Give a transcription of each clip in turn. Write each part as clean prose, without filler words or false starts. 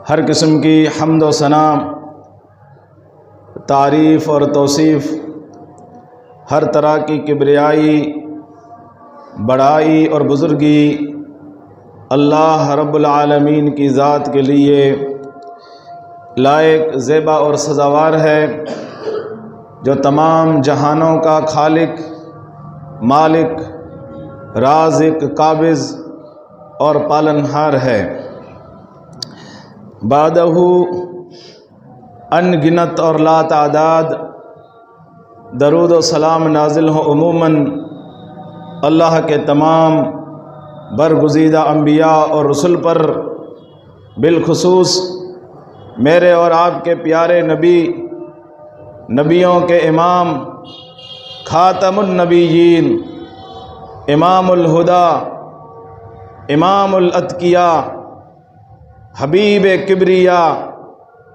ہر قسم کی حمد و ثنا، تعریف اور توصیف، ہر طرح کی کبریائی، بڑائی اور بزرگی اللہ رب العالمین کی ذات کے لیے لائق، زیبا اور سزاوار ہے، جو تمام جہانوں کا خالق، مالک، رازق، قابض اور پالنہار ہے۔ بعدہ ان گنت اور لا تعداد درود و سلام نازل ہو عموماً اللہ کے تمام برگزیدہ انبیاء اور رسل پر، بالخصوص میرے اور آپ کے پیارے نبی، نبیوں کے امام، خاتم النبیین، امام الہدا، امام الاتقیاء، حبیب کبریا،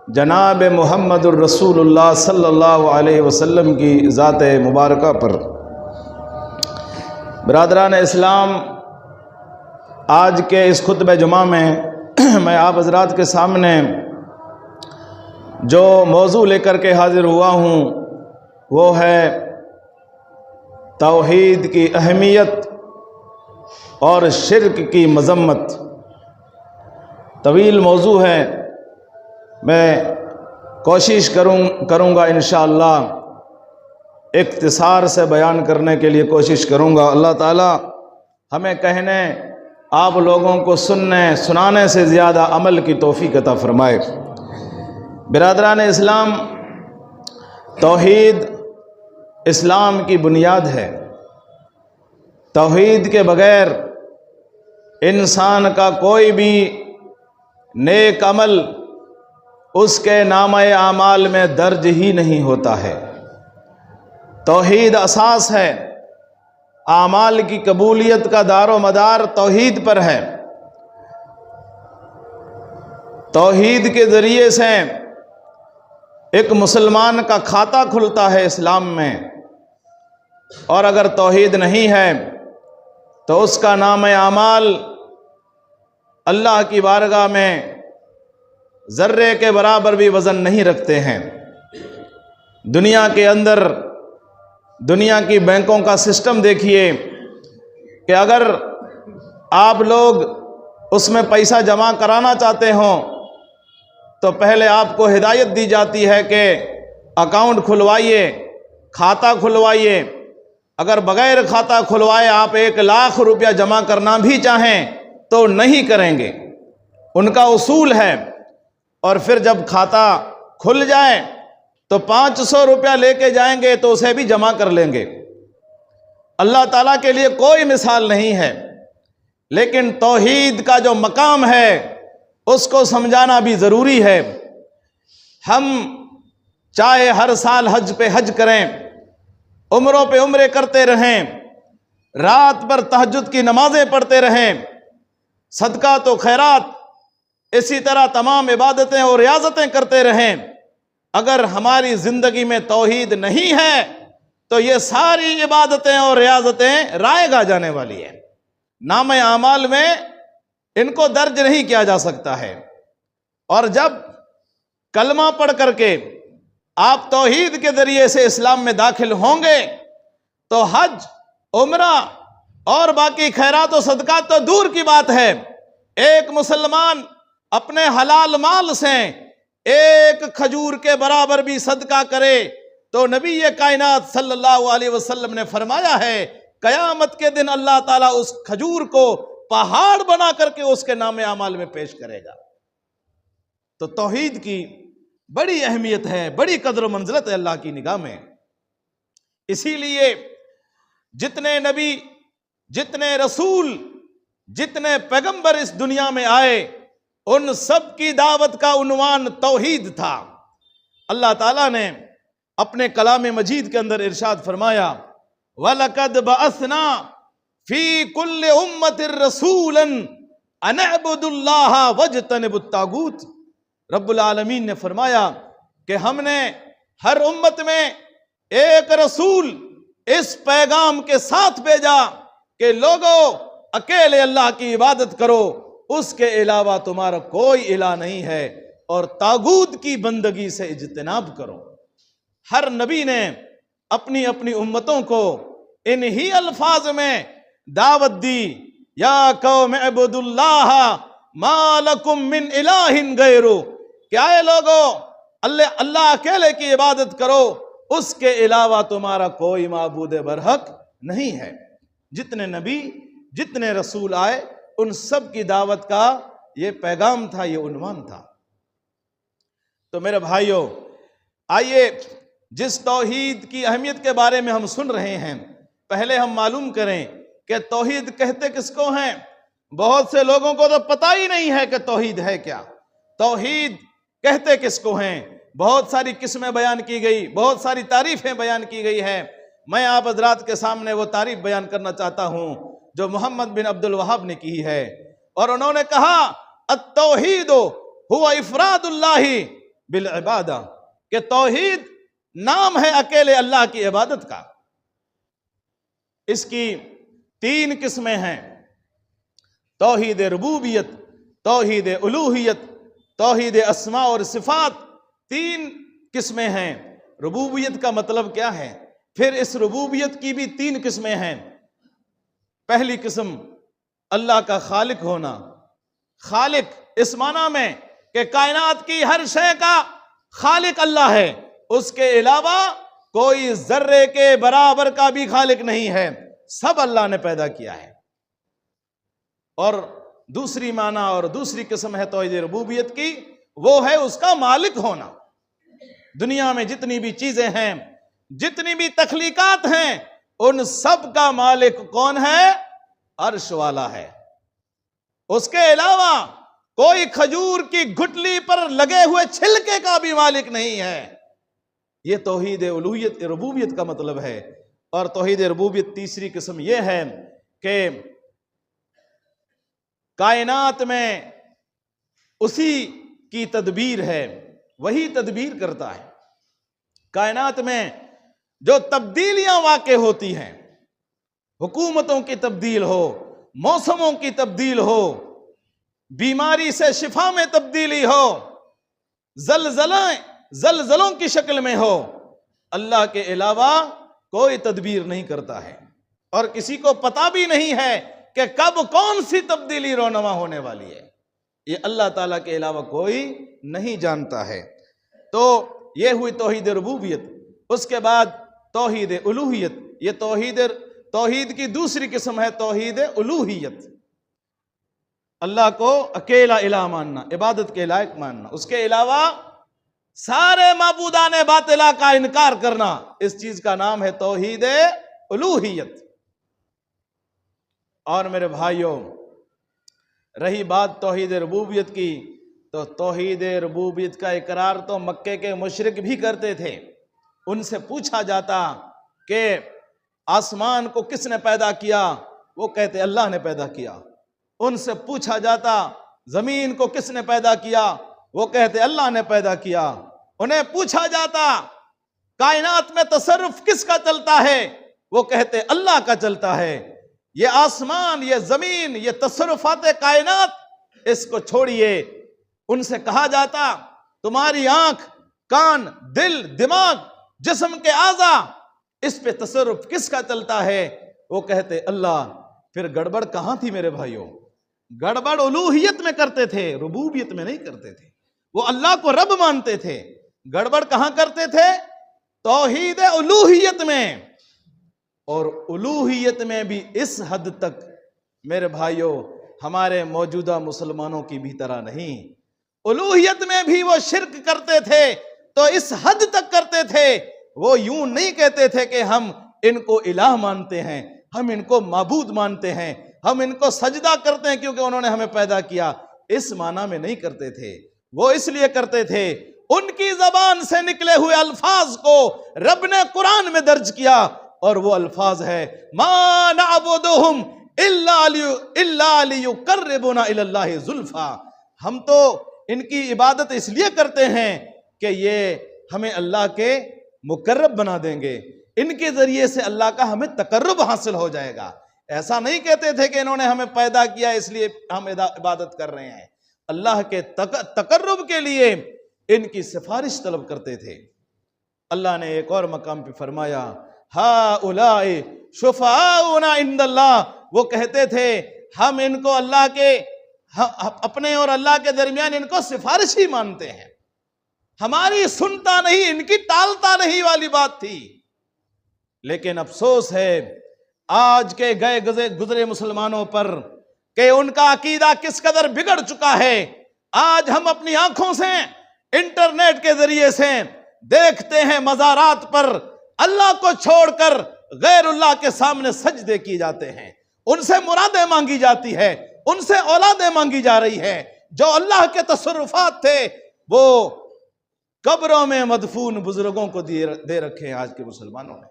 جناب محمد الرسول اللہ صلی اللہ علیہ وسلم کی ذات مبارکہ پر۔ برادران اسلام، آج کے اس خطبہ جمعہ میں میں آپ حضرات کے سامنے جو موضوع لے کر کے حاضر ہوا ہوں وہ ہے توحید کی اہمیت اور شرک کی مذمت۔ طویل موضوع ہے، میں کوشش کروں گا انشاءاللہ اختصار سے بیان کرنے کے لیے کوشش کروں گا۔ اللہ تعالی ہمیں کہنے، آپ لوگوں کو سنانے سے زیادہ عمل کی توفیق عطا فرمائے۔ برادران اسلام، توحید اسلام کی بنیاد ہے۔ توحید کے بغیر انسان کا کوئی بھی نیک عمل اس کے نامہ اعمال میں درج ہی نہیں ہوتا ہے۔ توحید اساس ہے، اعمال کی قبولیت کا دار و مدار توحید پر ہے۔ توحید کے ذریعے سے ایک مسلمان کا کھاتا کھلتا ہے اسلام میں، اور اگر توحید نہیں ہے تو اس کا نام اعمال اللہ کی بارگاہ میں ذرے کے برابر بھی وزن نہیں رکھتے ہیں۔ دنیا کے اندر دنیا کی بینکوں کا سسٹم دیکھیے کہ اگر آپ لوگ اس میں پیسہ جمع کرانا چاہتے ہوں تو پہلے آپ کو ہدایت دی جاتی ہے کہ اکاؤنٹ کھلوائیے، کھاتا کھلوائیے۔ اگر بغیر کھاتا کھلوائے آپ 1,00,000 روپیہ جمع کرنا بھی چاہیں تو نہیں کریں گے، ان کا اصول ہے۔ اور پھر جب کھاتا کھل جائے تو 500 روپیہ لے کے جائیں گے تو اسے بھی جمع کر لیں گے۔ اللہ تعالیٰ کے لیے کوئی مثال نہیں ہے، لیکن توحید کا جو مقام ہے اس کو سمجھانا بھی ضروری ہے۔ ہم چاہے ہر سال حج پہ حج کریں، عمروں پہ عمرے کرتے رہیں، رات بھر تہجد کی نمازیں پڑھتے رہیں، صدقات و خیرات، اسی طرح تمام عبادتیں اور ریاضتیں کرتے رہیں، اگر ہماری زندگی میں توحید نہیں ہے تو یہ ساری عبادتیں اور ریاضتیں رائے گا جانے والی ہیں، نام اعمال میں ان کو درج نہیں کیا جا سکتا ہے۔ اور جب کلمہ پڑھ کر کے آپ توحید کے ذریعے سے اسلام میں داخل ہوں گے تو حج، عمرہ اور باقی خیرات و صدقات تو دور کی بات ہے، ایک مسلمان اپنے حلال مال سے ایک کھجور کے برابر بھی صدقہ کرے تو نبی کائنات صلی اللہ علیہ وسلم نے فرمایا ہے قیامت کے دن اللہ تعالیٰ اس کھجور کو پہاڑ بنا کر کے اس کے نام اعمال میں پیش کرے گا۔ تو توحید کی بڑی اہمیت ہے، بڑی قدر و منزلت ہے اللہ کی نگاہ میں۔ اسی لیے جتنے نبی، جتنے رسول، جتنے پیغمبر اس دنیا میں آئے، ان سب کی دعوت کا عنوان توحید تھا۔ اللہ تعالیٰ نے اپنے کلام مجید کے اندر ارشاد فرمایا وَلَقَدْ بَعَثْنَا فِي كُلِّ أُمَّةٍ رَسُولًا أَنِ اعْبُدُوا اللَّهَ وَاجْتَنِبُوا الطَّاغُوتَ۔ رب العالمین نے فرمایا کہ ہم نے ہر امت میں ایک رسول اس پیغام کے ساتھ بھیجا کہ لوگو اکیلے اللہ کی عبادت کرو اس کے علاوہ تمہارا کوئی الہ نہیں ہے، اور طاغوت کی بندگی سے اجتناب کرو۔ ہر نبی نے اپنی اپنی امتوں کو انہی الفاظ میں دعوت دی، یا قوم اعبدوا اللہ ما لکم من الہ غیرہ، کیا اے لوگو اللہ اکیلے کی عبادت کرو، اس کے علاوہ تمہارا کوئی معبود برحق نہیں ہے۔ جتنے نبی جتنے رسول آئے ان سب کی دعوت کا یہ پیغام تھا، یہ عنوان تھا۔ تو میرے بھائیوں، آئیے جس توحید کی اہمیت کے بارے میں ہم سن رہے ہیں، پہلے ہم معلوم کریں کہ توحید کہتے کس کو ہیں۔ بہت سے لوگوں کو تو پتہ ہی نہیں ہے کہ توحید ہے کیا، توحید کہتے کس کو ہیں۔ بہت ساری قسمیں بیان کی گئی، بہت ساری تعریفیں بیان کی گئی ہیں۔ میں آپ حضرات کے سامنے وہ تعریف بیان کرنا چاہتا ہوں جو محمد بن عبد الوہاب نے کی ہے، اور انہوں نے کہا التوحید هو افراد اللہ بالعبادہ، کہ توحید نام ہے اکیلے اللہ کی عبادت کا۔ اس کی 3 قسمیں ہیں، توحید ربوبیت، توحید الوہیت، توحید اسماء اور صفات، 3 قسمیں ہیں۔ ربوبیت کا مطلب کیا ہے؟ پھر اس ربوبیت کی بھی 3 قسمیں ہیں۔ پہلی قسم اللہ کا خالق ہونا، خالق اس معنی میں کہ کائنات کی ہر شے کا خالق اللہ ہے، اس کے علاوہ کوئی ذرے کے برابر کا بھی خالق نہیں ہے، سب اللہ نے پیدا کیا ہے۔ اور دوسری معنی اور دوسری قسم ہے توحید ربوبیت کی، وہ ہے اس کا مالک ہونا۔ دنیا میں جتنی بھی چیزیں ہیں، جتنی بھی تخلیقات ہیں، ان سب کا مالک کون ہے؟ عرش والا ہے۔ اس کے علاوہ کوئی کھجور کی گھٹلی پر لگے ہوئے چھلکے کا بھی مالک نہیں ہے۔ یہ توحید الوہیت ربوبیت کا مطلب ہے۔ اور توحید ربوبیت تیسری قسم یہ ہے کہ کائنات میں اسی کی تدبیر ہے، وہی تدبیر کرتا ہے۔ کائنات میں جو تبدیلیاں واقع ہوتی ہیں، حکومتوں کی تبدیل ہو، موسموں کی تبدیل ہو، بیماری سے شفا میں تبدیلی ہو، زلزلوں کی شکل میں ہو، اللہ کے علاوہ کوئی تدبیر نہیں کرتا ہے، اور کسی کو پتہ بھی نہیں ہے کہ کب کون سی تبدیلی رونما ہونے والی ہے۔ یہ اللہ تعالیٰ کے علاوہ کوئی نہیں جانتا ہے۔ تو یہ ہوئی توحید ربوبیت۔ اس کے بعد توحید الوہیت، یہ توحید کی دوسری قسم ہے توحید الوہیت، اللہ کو اکیلا الہ ماننا، عبادت کے لائق ماننا، اس کے علاوہ سارے معبودان باطلہ کا انکار کرنا، اس چیز کا نام ہے توحید الوہیت۔ اور میرے بھائیوں، رہی بات توحید ربوبیت کی، تو توحید ربوبیت کا اقرار تو مکے کے مشرک بھی کرتے تھے۔ ان سے پوچھا جاتا کہ آسمان کو کس نے پیدا کیا، وہ کہتے اللہ نے پیدا کیا۔ ان سے پوچھا جاتا زمین کو کس نے پیدا کیا، وہ کہتے اللہ نے پیدا کیا۔ انہیں پوچھا جاتا کائنات میں تصرف کس کا چلتا ہے، وہ کہتے اللہ کا چلتا ہے۔ یہ آسمان، یہ زمین، یہ تصرفات کائنات، اس کو چھوڑیے۔ ان سے کہا جاتا تمہاری آنکھ، کان، دل، دماغ، جسم کے اعضاء، اس پہ تصرف کس کا چلتا ہے، وہ کہتے اللہ۔ پھر گڑبڑ کہاں تھی میرے بھائیوں؟ گڑبڑ الوہیت میں کرتے تھے، ربوبیت میں نہیں کرتے تھے۔ وہ اللہ کو رب مانتے تھے، گڑبڑ کہاں کرتے تھے؟ توحید الوہیت میں۔ اور الوہیت میں بھی اس حد تک میرے بھائیوں ہمارے موجودہ مسلمانوں کی بھی طرح نہیں۔ الوہیت میں بھی وہ شرک کرتے تھے تو اس حد تک کرتے تھے، وہ یوں نہیں کہتے تھے کہ ہم ان کو الہ مانتے ہیں، ہم ان کو معبود مانتے ہیں، ہم ان کو سجدہ کرتے ہیں کیونکہ انہوں نے ہمیں پیدا کیا، اس معنی میں نہیں کرتے تھے۔ وہ اس لیے کرتے تھے ان کی زبان سے نکلے ہوئے الفاظ کو رب نے قرآن میں درج کیا، اور وہ الفاظ ہے ما نعبدہم الا لیقربونا الی اللہ زلفا۔ ہم تو ان کی عبادت اس لیے کرتے ہیں کہ یہ ہمیں اللہ کے مقرب بنا دیں گے، ان کے ذریعے سے اللہ کا ہمیں تقرب حاصل ہو جائے گا۔ ایسا نہیں کہتے تھے کہ انہوں نے ہمیں پیدا کیا اس لیے ہم عبادت کر رہے ہیں، اللہ کے تقرب کے لیے ان کی سفارش طلب کرتے تھے۔ اللہ نے ایک اور مقام پہ فرمایا ہؤلاء شفعاؤنا عند اللہ، وہ کہتے تھے ہم ان کو اللہ کے اپنے اور اللہ کے درمیان ان کو سفارشی مانتے ہیں، ہماری سنتا نہیں ان کی ٹالتا نہیں والی بات تھی۔ لیکن افسوس ہے آج کے گئے گزرے مسلمانوں پر کہ ان کا عقیدہ کس قدر بگڑ چکا ہے۔ آج ہم اپنی آنکھوں سے انٹرنیٹ کے ذریعے سے دیکھتے ہیں مزارات پر اللہ کو چھوڑ کر غیر اللہ کے سامنے سجدے کیے جاتے ہیں، ان سے مرادیں مانگی جاتی ہے، ان سے اولادیں مانگی جا رہی ہے۔ جو اللہ کے تصرفات تھے وہ قبروں میں مدفون بزرگوں کو دے رکھے ہیں۔ آج کے مسلمانوں نے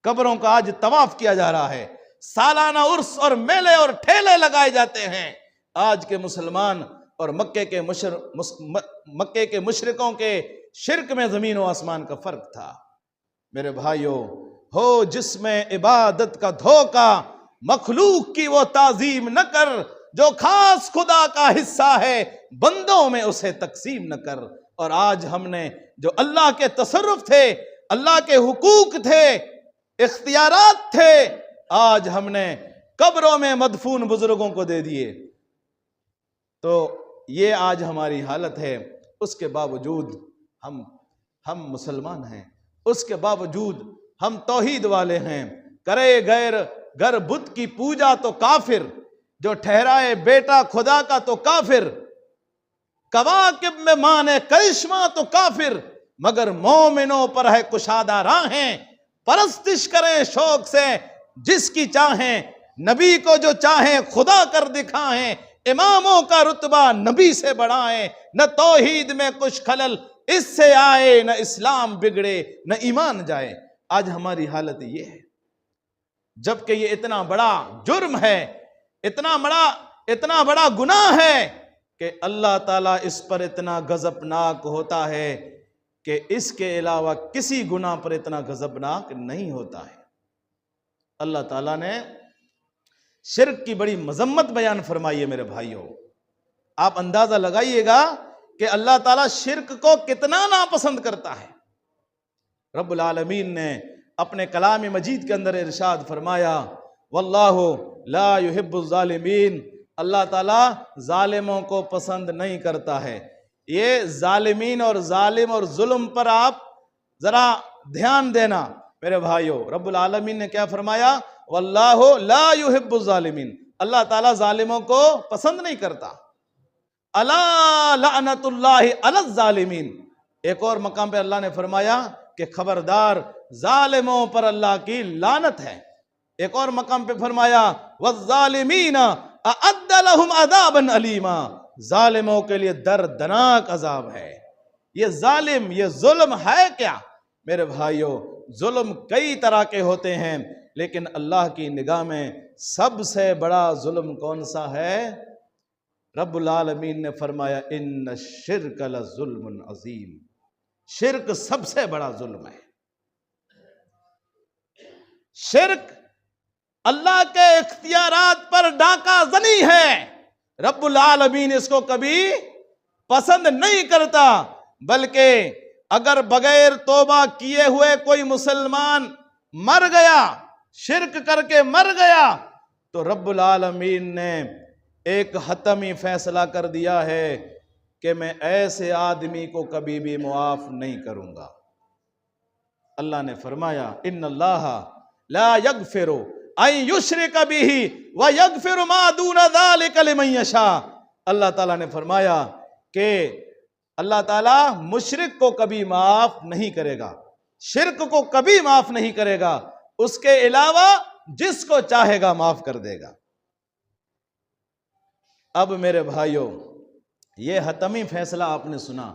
قبروں کا آج طواف کیا جا رہا ہے، سالانہ عرس اور میلے اور ٹھیلے لگائے جاتے ہیں۔ آج کے مسلمان اور مکے کے مشرکوں کے شرک میں زمین و آسمان کا فرق تھا۔ میرے بھائیوں، ہو جس میں عبادت کا دھوکہ، مخلوق کی وہ تعظیم نہ کر، جو خاص خدا کا حصہ ہے بندوں میں اسے تقسیم نہ کر۔ اور آج ہم نے جو اللہ کے تصرف تھے، اللہ کے حقوق تھے، اختیارات تھے، آج ہم نے قبروں میں مدفون بزرگوں کو دے دیے۔ تو یہ آج ہماری حالت ہے۔ اس کے باوجود ہم مسلمان ہیں، اس کے باوجود ہم توحید والے ہیں۔ کرے گر بت کی پوجا تو کافر، جو ٹھہرائے بیٹا خدا کا تو کافر، کواکب میں مانے کرشمہ تو کافر، مگر مومنوں پر ہے کشادہ راہیں، پرستش کریں شوق سے جس کی چاہیں، نبی کو جو چاہیں خدا کر دکھائیں، اماموں کا رتبہ نبی سے بڑھائیں، نہ توحید میں کچھ خلل اس سے آئے، نہ اسلام بگڑے نہ ایمان جائے۔ آج ہماری حالت یہ ہے، جبکہ یہ اتنا بڑا جرم ہے، اتنا بڑا گناہ ہے کہ اللہ تعالیٰ اس پر اتنا غضبناک ہوتا ہے کہ اس کے علاوہ کسی گناہ پر اتنا غضبناک نہیں ہوتا ہے۔ اللہ تعالیٰ نے شرک کی بڑی مذمت بیان فرمائی ہے۔ میرے بھائیوں، آپ اندازہ لگائیے گا کہ اللہ تعالیٰ شرک کو کتنا ناپسند کرتا ہے۔ رب العالمین نے اپنے کلام مجید کے اندر ارشاد فرمایا واللہ لا يحب الظالمین، اللہ تعالیٰ ظالموں کو پسند نہیں کرتا ہے۔ یہ ظالمین اور ظالم اور ظلم پر آپ ذرا دھیان دینا میرے بھائیوں۔ رب العالمین نے کیا فرمایا؟ واللہ لا يحب الظالمین، اللہ تعالیٰ ظالموں کو پسند نہیں کرتا۔ الا لعنت اللہ علی الظالمین، ایک اور مقام پہ اللہ نے فرمایا کہ خبردار ظالموں پر اللہ کی لعنت ہے۔ ایک اور مقام پہ فرمایا والظالمین اعد لهم عذابا علیما، ظالموں کے لیے دردناک عذاب ہے۔ یہ ظالم، یہ ظلم ہے کیا؟ میرے بھائیوں، ظلم کئی طرح کے ہوتے ہیں، لیکن اللہ کی نگاہ میں سب سے بڑا ظلم کون سا ہے؟ رب العالمین نے فرمایا ان الشرک لظلم عظیم، شرک سب سے بڑا ظلم ہے۔ شرک اللہ کے اختیارات پر ڈاکہ زنی ہے۔ رب العالمین اس کو کبھی پسند نہیں کرتا، بلکہ اگر بغیر توبہ کیے ہوئے کوئی مسلمان مر گیا، شرک کر کے مر گیا، تو رب العالمین نے ایک حتمی فیصلہ کر دیا ہے کہ میں ایسے آدمی کو کبھی بھی معاف نہیں کروں گا۔ اللہ نے فرمایا ان اللہ لا یغفر ان یشرک بہ ویغفر ما دون ذلک لمن یشاء، اللہ تعالیٰ نے فرمایا کہ اللہ تعالیٰ مشرک کو کبھی معاف نہیں کرے گا، شرک کو کبھی معاف نہیں کرے گا، اس کے علاوہ جس کو چاہے گا معاف کر دے گا۔ اب میرے بھائیوں، یہ حتمی فیصلہ آپ نے سنا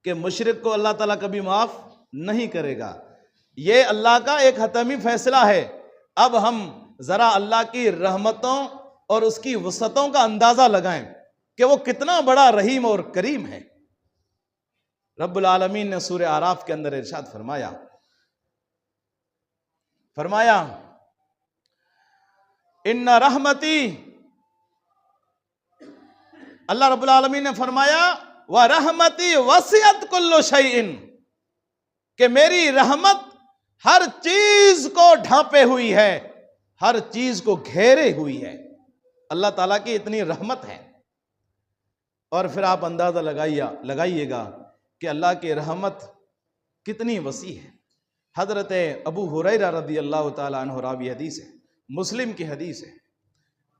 کہ مشرک کو اللہ تعالیٰ کبھی معاف نہیں کرے گا، یہ اللہ کا ایک حتمی فیصلہ ہے۔ اب ہم ذرا اللہ کی رحمتوں اور اس کی وسعتوں کا اندازہ لگائیں کہ وہ کتنا بڑا رحیم اور کریم ہے۔ رب العالمین نے سورہ اعراف کے اندر ارشاد فرمایا ان رحمتی، اللہ رب العالمین نے فرمایا وَرَحْمَتِي وَسِعَتْ كُلُّ شَيْءٍ، کہ میری رحمت ہر چیز کو ڈھانپے ہوئی ہے، ہر چیز کو گھیرے ہوئی ہے۔ اللہ تعالیٰ کی اتنی رحمت ہے۔ اور پھر آپ اندازہ لگائیے گا کہ اللہ کی رحمت کتنی وسیع ہے۔ حضرت ابو ہریرہ رضی اللہ تعالیٰ عنہ راوی حدیث ہے، مسلم کی حدیث ہے،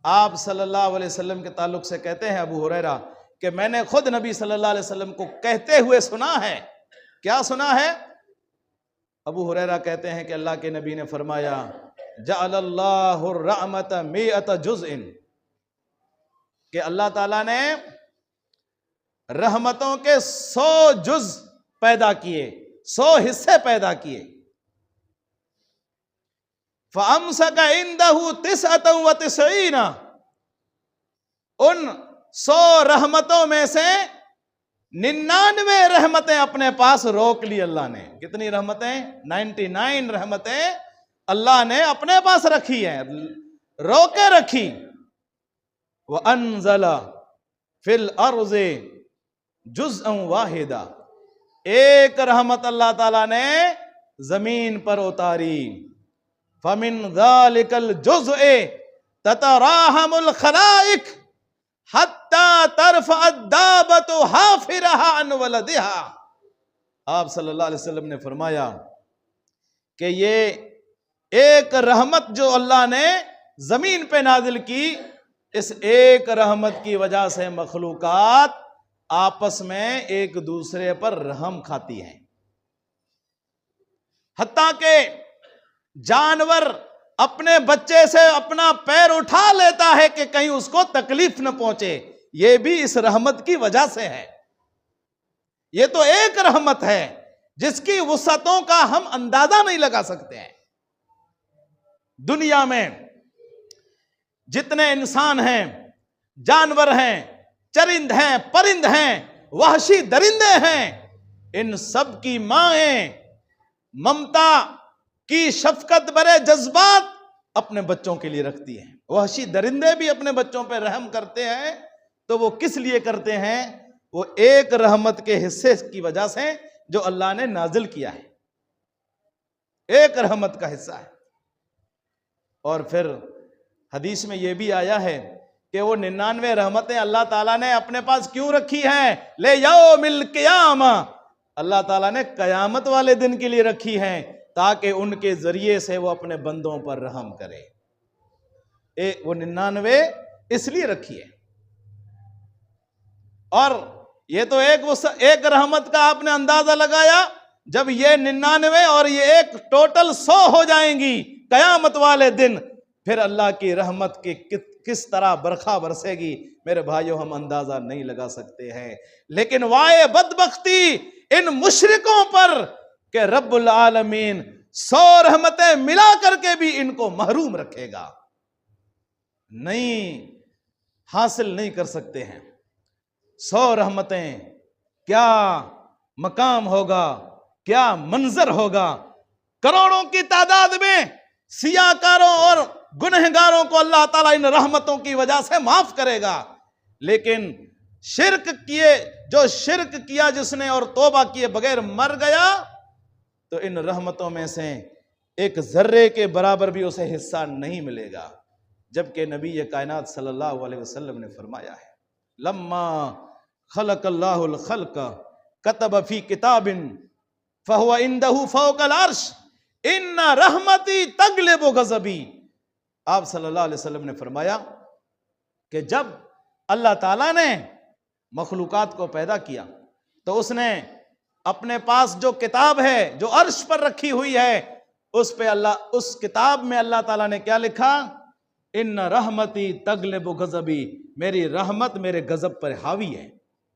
آپ صلی اللہ علیہ وسلم کے تعلق سے کہتے ہیں ابو ہریرہ کہ میں نے خود نبی صلی اللہ علیہ وسلم کو کہتے ہوئے سنا ہے۔ کیا سنا ہے؟ ابو ہریرہ کہتے ہیں کہ اللہ کے نبی نے فرمایا جعل اللہ الرحمت 100 جزء، کہ اللہ تعالیٰ نے رحمتوں کے 100 جز پیدا کیے، 100 حصے پیدا کیے۔ فَأَمْسَكَ عِنْدَهُ 99، ان 100 رحمتوں میں سے 99 رحمتیں اپنے پاس روک لی اللہ نے۔ کتنی رحمتیں؟ 99 رحمتیں اللہ نے اپنے پاس رکھی ہیں، روکے رکھی۔ وَأَنزَلَ فِي الْأَرْضِ جُزْءً وَاحِدًا، ایک رحمت اللہ تعالیٰ نے زمین پر اتاری۔ فَمِن ذَلِكَ الْجُزْءِ تَتَرَاحَمُ الْخَلَائِقُ حَتَّى تَرْفَعَ الدَّابَّةُ حَافِرَهَا عَنْ وَلَدِهَا۔ آپ صلی اللہ علیہ وسلم نے فرمایا کہ یہ ایک رحمت جو اللہ نے زمین پہ نازل کی، اس ایک رحمت کی وجہ سے مخلوقات آپس میں ایک دوسرے پر رحم کھاتی ہیں، حتیٰ کہ جانور اپنے بچے سے اپنا پیر اٹھا لیتا ہے کہ کہیں اس کو تکلیف نہ پہنچے، یہ بھی اس رحمت کی وجہ سے ہے۔ یہ تو ایک رحمت ہے جس کی وسعتوں کا ہم اندازہ نہیں لگا سکتے ہیں۔ دنیا میں جتنے انسان ہیں، جانور ہیں، چرند ہیں، پرند ہیں، وحشی درندے ہیں، ان سب کی مائیں ممتا کی شفقت برے جذبات اپنے بچوں کے لیے رکھتی ہیں۔ وحشی درندے بھی اپنے بچوں پہ رحم کرتے ہیں تو وہ کس لیے کرتے ہیں؟ وہ ایک رحمت کے حصے کی وجہ سے جو اللہ نے نازل کیا ہے، ایک رحمت کا حصہ ہے۔ اور پھر حدیث میں یہ بھی آیا ہے کہ وہ 99 رحمتیں اللہ تعالیٰ نے اپنے پاس کیوں رکھی ہیں؟ لے یوم القیامہ، اللہ تعالیٰ نے قیامت والے دن کے لیے رکھی ہیں تاکہ ان کے ذریعے سے وہ اپنے بندوں پر رحم کرے۔ وہ 99 اس لیے رکھی ہے۔ اور یہ تو ایک رحمت کا آپ نے اندازہ لگایا، جب یہ 99 اور یہ ایک ٹوٹل 100 ہو جائیں گی قیامت والے دن، پھر اللہ کی رحمت کی کس طرح برکھا برسے گی میرے بھائیوں، ہم اندازہ نہیں لگا سکتے ہیں۔ لیکن وائے بدبختی ان مشرکوں پر کہ رب العالمین 100 رحمتیں ملا کر کے بھی ان کو محروم رکھے گا، نہیں حاصل نہیں کر سکتے ہیں۔ 100 رحمتیں، کیا مقام ہوگا، کیا منظر ہوگا۔ کروڑوں کی تعداد میں سیاکاروں اور گنہگاروں کو اللہ تعالیٰ ان رحمتوں کی وجہ سے معاف کرے گا، لیکن جو شرک کیا جس نے اور توبہ کیے بغیر مر گیا تو ان رحمتوں میں سے ایک ذرے کے برابر بھی اسے حصہ نہیں ملے گا۔ جبکہ نبی کائنات صلی اللہ علیہ وسلم نے فرمایا ہے لما خلق اللہ الخلق کتب فی کتاب فہو عندہ فوق العرش ان رحمتی تغلب غضبی۔ آپ صلی اللہ علیہ وسلم نے فرمایا کہ جب اللہ تعالیٰ نے مخلوقات کو پیدا کیا تو اس نے اپنے پاس جو کتاب ہے جو عرش پر رکھی ہوئی ہے، اس کتاب میں اللہ تعالیٰ نے کیا لکھا؟ ان رحمتی تغلب غضبی، میری رحمت میرے غضب پر حاوی ہے،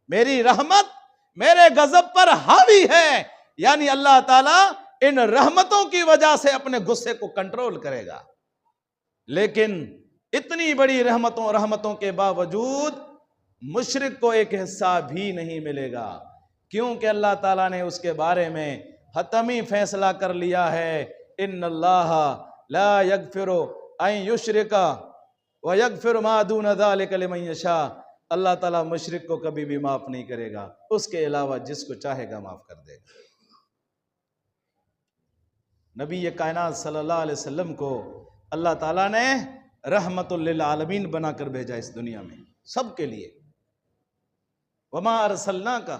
میری رحمت میرے غضب پر حاوی ہے۔ یعنی اللہ تعالیٰ ان رحمتوں کی وجہ سے اپنے غصے کو کنٹرول کرے گا۔ لیکن اتنی بڑی رحمتوں کے باوجود مشرک کو ایک حصہ بھی نہیں ملے گا، کیونکہ اللہ تعالیٰ نے اس کے بارے میں حتمی فیصلہ کر لیا ہے ان اللہ لا یغفر ان یشرک وَيَغْفِرُ مَا دُونَ ذَلِكَ لِمَن يَشَاءُ، اللہ تعالیٰ مشرک کو کبھی بھی معاف نہیں کرے گا، اس کے علاوہ جس کو چاہے گا معاف کر دے گا۔ نبی کائنات صلی اللہ علیہ وسلم کو اللہ تعالیٰ نے رحمت للعالمین بنا کر بھیجا اس دنیا میں، سب کے لیے۔ وَمَا أَرْسَلْنَاكَ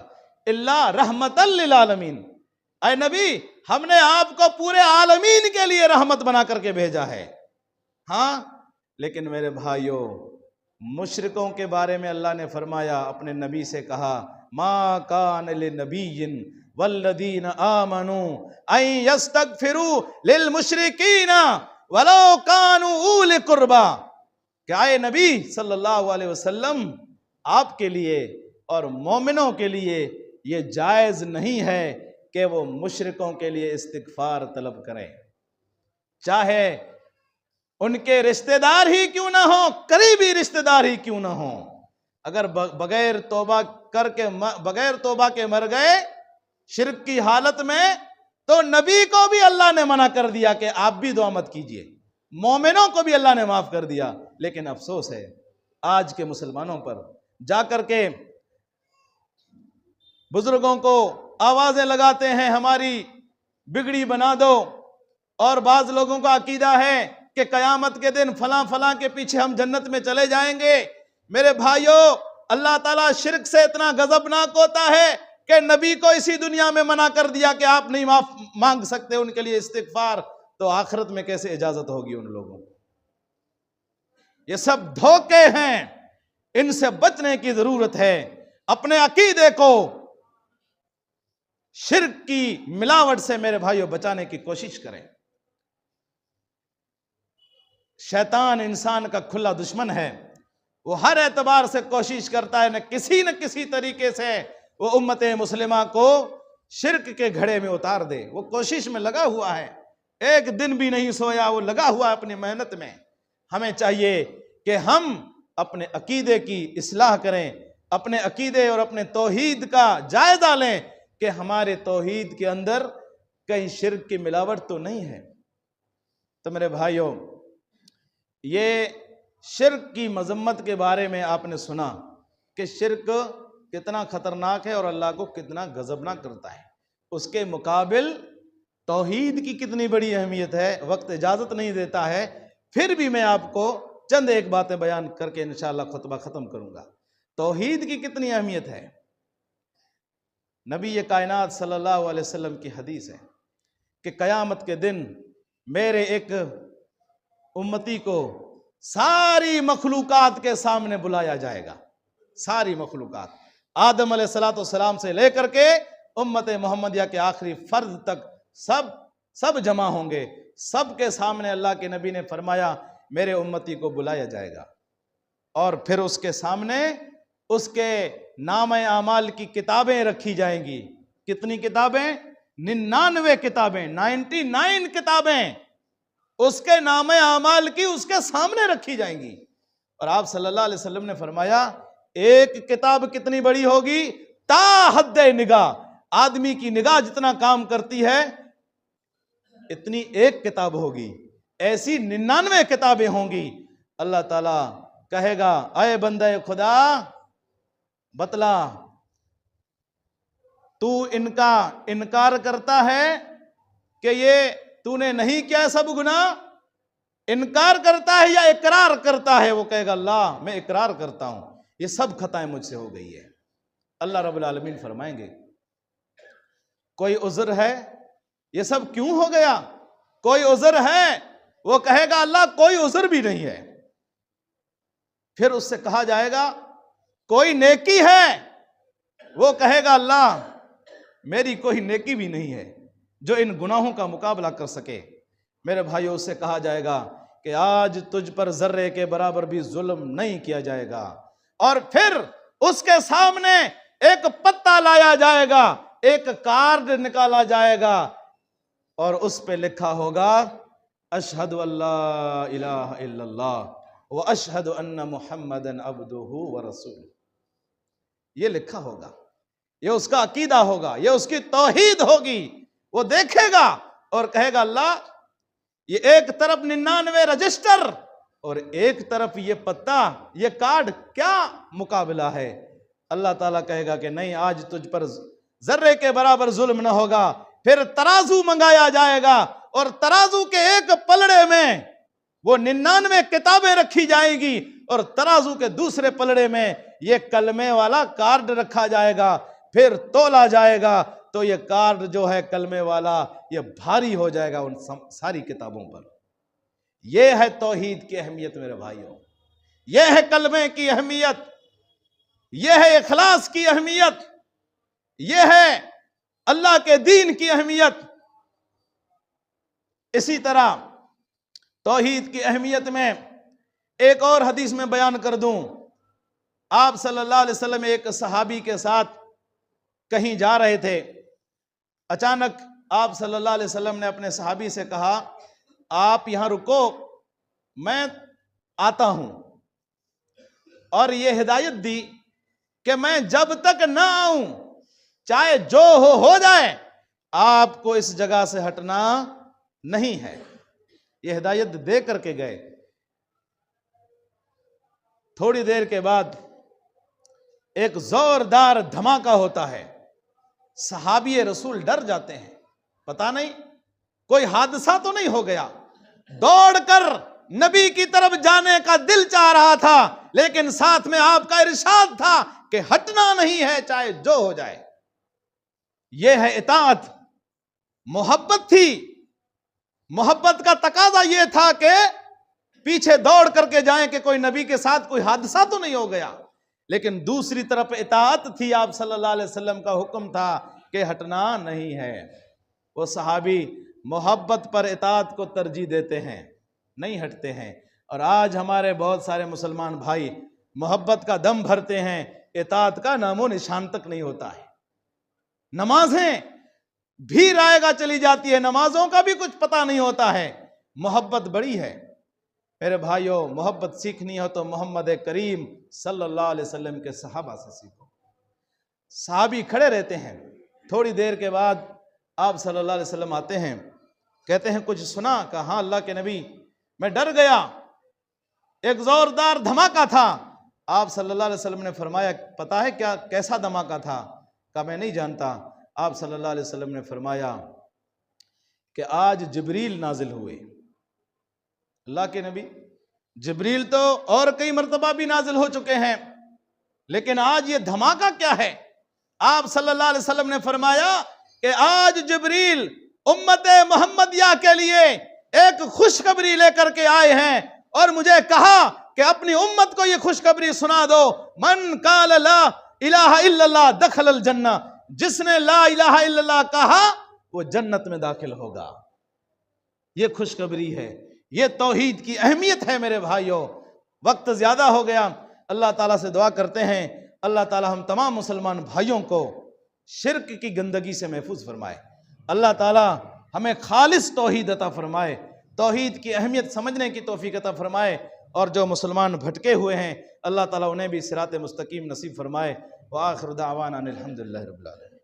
إِلَّا رَحْمَةً لِلْعَالَمِينَ، اے نبی ہم نے آپ کو پورے عالمین کے لیے رحمت بنا کر کے بھیجا ہے۔ ہاں لیکن میرے بھائیوں، مشرکوں کے بارے میں اللہ نے فرمایا، اپنے نبی سے کہا مَا كَانَ لِنَبِيٍّ وَالَّذِينَ آمَنُوا أَن يَسْتَغْفِرُوا لِلْمُشْرِكِينَ وَلَوْ كَانُوا أُولِي قُرْبَىٰ، کہ اے نبی صلی اللہ علیہ وسلم آپ کے لیے اور مومنوں کے لیے یہ جائز نہیں ہے کہ وہ مشرکوں کے لیے استغفار طلب کریں، چاہے ان کے رشتہ دار ہی کیوں نہ ہوں، قریبی رشتہ دار ہی کیوں نہ ہوں۔ اگر بغیر توبہ کے مر گئے شرک کی حالت میں، تو نبی کو بھی اللہ نے منع کر دیا کہ آپ بھی دعا مت کیجئے، مومنوں کو بھی اللہ نے معاف کر دیا۔ لیکن افسوس ہے آج کے مسلمانوں پر، جا کر کے بزرگوں کو آوازیں لگاتے ہیں ہماری بگڑی بنا دو، اور بعض لوگوں کا عقیدہ ہے کہ قیامت کے دن فلاں فلاں کے پیچھے ہم جنت میں چلے جائیں گے۔ میرے بھائیوں، اللہ تعالیٰ شرک سے اتنا غضبناک ہوتا ہے کہ نبی کو اسی دنیا میں منع کر دیا کہ آپ نہیں معاف مانگ سکتے ان کے لیے استغفار، تو آخرت میں کیسے اجازت ہوگی ان لوگوں کو؟ یہ سب دھوکے ہیں، ان سے بچنے کی ضرورت ہے۔ اپنے عقیدے کو شرک کی ملاوٹ سے میرے بھائیوں بچانے کی کوشش کریں۔ شیطان انسان کا کھلا دشمن ہے، وہ ہر اعتبار سے کوشش کرتا ہے نہ کسی طریقے سے وہ امت مسلمہ کو شرک کے گھڑے میں اتار دے۔ وہ کوشش میں لگا ہوا ہے، ایک دن بھی نہیں سویا، وہ لگا ہوا ہے اپنی محنت میں۔ ہمیں چاہیے کہ ہم اپنے عقیدے کی اصلاح کریں، اپنے عقیدے اور اپنے توحید کا جائزہ لیں کہ ہمارے توحید کے اندر کہیں شرک کی ملاوٹ تو نہیں ہے۔ تو میرے بھائیوں، یہ شرک کی مذمت کے بارے میں آپ نے سنا کہ شرک کتنا خطرناک ہے اور اللہ کو کتنا غضبناک کرتا ہے۔ اس کے مقابل توحید کی کتنی بڑی اہمیت ہے، وقت اجازت نہیں دیتا ہے، پھر بھی میں آپ کو چند ایک باتیں بیان کر کے انشاءاللہ خطبہ ختم کروں گا۔ توحید کی کتنی اہمیت ہے۔ نبی کائنات صلی اللہ علیہ وسلم کی حدیث ہے کہ قیامت کے دن میرے ایک امتی کو ساری مخلوقات کے سامنے بلایا جائے گا، ساری مخلوقات، آدم علیہ السلام سے لے کر کے امت محمدیہ کے آخری فرد تک سب جمع ہوں گے۔ سب کے سامنے اللہ کے نبی نے فرمایا میرے امتی کو بلایا جائے گا، اور پھر اس کے سامنے اس کے نام اعمال کی کتابیں رکھی جائیں گی۔ کتنی کتابیں؟ 99 کتابیں، 99 کتابیں اس کے نام اعمال کی اس کے سامنے رکھی جائیں گی۔ اور آپ صلی اللہ علیہ وسلم نے فرمایا ایک کتاب کتنی بڑی ہوگی؟ تا حد نگاہ، آدمی کی نگاہ جتنا کام کرتی ہے اتنی ایک کتاب ہوگی، ایسی 99 کتابیں ہوں گی۔ اللہ تعالیٰ کہے گا اے بندہ خدا بتلا، تو ان کا انکار کرتا ہے کہ یہ تو نے نہیں کیا سب گناہ؟ انکار کرتا ہے یا اقرار کرتا ہے؟ وہ کہے گا اللہ میں اقرار کرتا ہوں، یہ سب خطائیں مجھ سے ہو گئی ہے۔ اللہ رب العالمین فرمائیں گے کوئی عذر ہے؟ یہ سب کیوں ہو گیا؟ کوئی عذر ہے؟ وہ کہے گا اللہ کوئی عذر بھی نہیں ہے۔ پھر اس سے کہا جائے گا کوئی نیکی ہے؟ وہ کہے گا اللہ میری کوئی نیکی بھی نہیں ہے جو ان گناہوں کا مقابلہ کر سکے۔ میرے بھائیوں، اس سے کہا جائے گا کہ آج تجھ پر ذرے کے برابر بھی ظلم نہیں کیا جائے گا، اور پھر اس کے سامنے ایک پتہ لایا جائے گا، ایک کارڈ نکالا جائے گا، اور اس پہ لکھا ہوگا اشہد اللہ الہ الا اللہ واشہد ان محمدً عبدہ ورسولہ۔ یہ لکھا ہوگا، یہ اس کا عقیدہ ہوگا، یہ اس کی توحید ہوگی۔ وہ دیکھے گا اور کہے گا اللہ یہ ایک طرف 99 رجسٹر اور ایک طرف یہ پتا، یہ کارڈ، کیا مقابلہ ہے؟ اللہ تعالیٰ کہے گا کہ نہیں، آج تجھ پر ذرے کے برابر ظلم نہ ہوگا۔ پھر ترازو منگایا جائے گا اور ترازو کے ایک پلڑے میں وہ 99 کتابیں رکھی جائیں گی اور ترازو کے دوسرے پلڑے میں یہ کلمے والا کارڈ رکھا جائے گا۔ پھر تولا جائے گا تو یہ کارڈ جو ہے کلمے والا یہ بھاری ہو جائے گا ان ساری کتابوں پر۔ یہ ہے توحید کی اہمیت میرے بھائیوں، یہ ہے کلمے کی اہمیت، یہ ہے اخلاص کی اہمیت، یہ ہے اللہ کے دین کی اہمیت۔ اسی طرح توحید کی اہمیت میں ایک اور حدیث میں بیان کر دوں۔ آپ صلی اللہ علیہ وسلم ایک صحابی کے ساتھ کہیں جا رہے تھے، اچانک آپ صلی اللہ علیہ وسلم نے اپنے صحابی سے کہا آپ یہاں رکو، میں آتا ہوں، اور یہ ہدایت دی کہ میں جب تک نہ آؤں چاہے جو ہو جائے آپ کو اس جگہ سے ہٹنا نہیں ہے۔ یہ ہدایت دے کر کے گئے۔ تھوڑی دیر کے بعد ایک زوردار دھماکہ ہوتا ہے، صحابی رسول ڈر جاتے ہیں، پتہ نہیں کوئی حادثہ تو نہیں ہو گیا۔ دوڑ کر نبی کی طرف جانے کا دل چاہ رہا تھا، لیکن ساتھ میں آپ کا ارشاد تھا کہ ہٹنا نہیں ہے چاہے جو ہو جائے۔ یہ ہے اطاعت، محبت تھی۔ محبت کا تقاضا یہ تھا کہ پیچھے دوڑ کر کے جائیں کہ کوئی نبی کے ساتھ کوئی حادثہ تو نہیں ہو گیا، لیکن دوسری طرف اطاعت تھی، آپ صلی اللہ علیہ وسلم کا حکم تھا کہ ہٹنا نہیں ہے۔ وہ صحابی محبت پر اطاعت کو ترجیح دیتے ہیں، نہیں ہٹتے ہیں۔ اور آج ہمارے بہت سارے مسلمان بھائی محبت کا دم بھرتے ہیں، اطاعت کا نام و نشان تک نہیں ہوتا ہے۔ نمازیں بھی رائے گا چلی جاتی ہے، نمازوں کا بھی کچھ پتہ نہیں ہوتا ہے۔ محبت بڑی ہے میرے بھائیوں، محبت سیکھنی ہو تو محمد کریم صلی اللہ علیہ وسلم کے صحابہ سے سیکھو۔ صحابی کھڑے رہتے ہیں، تھوڑی دیر کے بعد آپ صلی اللہ علیہ وسلم آتے ہیں، کہتے ہیں کچھ سنا؟ کہا ہاں اللہ کے نبی میں ڈر گیا، ایک زوردار دھماکہ تھا۔ آپ صلی اللہ علیہ وسلم نے فرمایا پتہ ہے کیا کیسا دھماکہ تھا؟ کہا میں نہیں جانتا۔ آپ صلی اللہ علیہ وسلم نے فرمایا کہ آج جبریل نازل ہوئے۔ اللہ کے نبی جبریل تو اور کئی مرتبہ بھی نازل ہو چکے ہیں، لیکن آج یہ دھماکہ کیا ہے؟ آپ صلی اللہ علیہ وسلم نے فرمایا کہ آج جبریل امت محمدیہ کے لیے ایک خوشخبری لے کر کے آئے ہیں، اور مجھے کہا کہ اپنی امت کو یہ خوشخبری سنا دو، من قال لا الہ الا اللہ دخل الجنہ، جس نے لا الہ الا اللہ کہا وہ جنت میں داخل ہوگا۔ یہ خوشخبری ہے، یہ توحید کی اہمیت ہے میرے بھائیوں۔ وقت زیادہ ہو گیا، اللہ تعالیٰ سے دعا کرتے ہیں اللہ تعالیٰ ہم تمام مسلمان بھائیوں کو شرک کی گندگی سے محفوظ فرمائے، اللہ تعالیٰ ہمیں خالص توحید عطا فرمائے، توحید کی اہمیت سمجھنے کی توفیق عطا فرمائے، اور جو مسلمان بھٹکے ہوئے ہیں اللہ تعالیٰ انہیں بھی صراط مستقیم نصیب فرمائے۔ وآخر دعوانا الحمدللہ رب العالمین۔